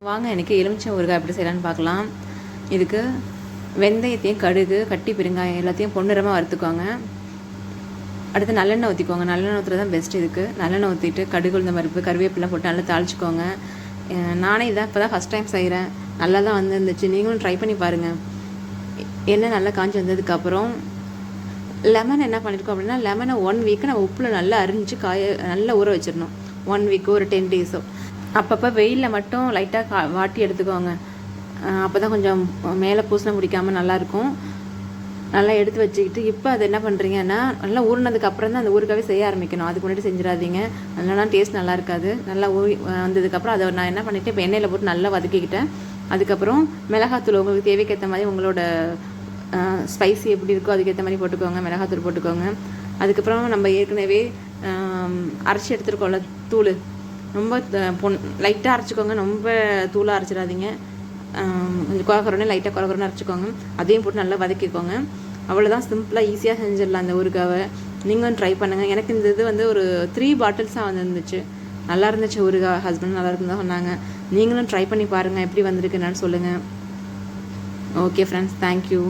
வாங்க எனக்கு எலுமிச்சை ஊறுகாய் எப்படி செய்யலான்னு பார்க்கலாம். இதுக்கு வெந்தயத்தையும் கடுகு கட்டி பெருங்காயம் எல்லாத்தையும் பொன்னிறமாக வறுத்துக்கோங்க. அடுத்து நல்லெண்ணெய் ஊற்றிக்கோங்க. நல்லெண்ணெய் ஊற்றுறது தான் பெஸ்ட். இதுக்கு நல்லெண்ணெய் ஊற்றிட்டு கடுகு உளுந்த பருப்பு கருவேப்பிலை போட்டு நல்லா தாளிச்சிக்கோங்க. நானே இதான் இப்போ தான் ஃபஸ்ட் டைம் செய்கிறேன். நல்லா தான் வந்துருந்துச்சு. நீங்களும் ட்ரை பண்ணி பாருங்கள். எண்ணெய் நல்லா காஞ்சி வந்ததுக்கப்புறம் லெமன் என்ன பண்ணியிருக்கோம் அப்படின்னா, லெமனை 1 வீக்கு நான் உப்பில் நல்லா அரிஞ்சு நல்லா ஊற வச்சிடணும். 1 வீக்கோ ஒரு 10 டேஸோ. அப்பப்போ வெயிலில் மட்டும் லைட்டாக வாட்டி எடுத்துக்கோங்க. அப்போ தான் கொஞ்சம் மேலே பூசணம் பிடிக்காமல் நல்லாயிருக்கும். நல்லா எடுத்து வச்சுக்கிட்டு இப்போ அது என்ன பண்ணுறீங்கன்னா, நல்லா ஊறினதுக்கு அப்புறம் தான் அந்த ஊறுகாவே செய்ய ஆரம்பிக்கணும். அதுக்கு முன்னாடி செஞ்சிடாதீங்க. நல்லா டேஸ்ட் நல்லா இருக்காது. நல்லா ஊறி வந்ததுக்கப்புறம் அதை நான் என்ன பண்ணிவிட்டேன், இப்போ எண்ணெயில் போட்டு நல்லா வதக்கிக்கிட்டேன். அதுக்கப்புறம் மிளகாத்தூள் உங்களுக்கு தேவைக்கேற்ற மாதிரி உங்களோட ஸ்பைசி எப்படி இருக்கோ அதுக்கேற்ற மாதிரி போட்டுக்கோங்க. மிளகாத்தூள் போட்டுக்கோங்க. அதுக்கப்புறம் நம்ம ஏற்கனவே அரைச்சி எடுத்துருக்கோம்ல தூள், ரொம்ப லைட்டாக அரைச்சிக்கோங்க. ரொம்ப தூளாக அரைச்சிடாதீங்க. கொஞ்சம் குறக்குறோன்னே லைட்டாக குறக்குறோன்னு அரைச்சிக்கோங்க. அதையும் போட்டு நல்லா வதக்கிக்கோங்க. அவ்வளோதான், சிம்பிளாக ஈஸியாக செஞ்சிடலாம் அந்த ஊறுகாவை. நீங்களும் ட்ரை பண்ணுங்கள். எனக்கு இந்த இது வந்து ஒரு 3 பாட்டில்ஸாக வந்துருந்துச்சு. நல்லா இருந்துச்சு ஊறுகாய். ஹஸ்பண்ட் நல்லா இருக்குன்னு தான் சொன்னாங்க. நீங்களும் ட்ரை பண்ணி பாருங்கள். எப்படி வந்திருக்கு என்னன்னு சொல்லுங்கள். Okay friends, thank you.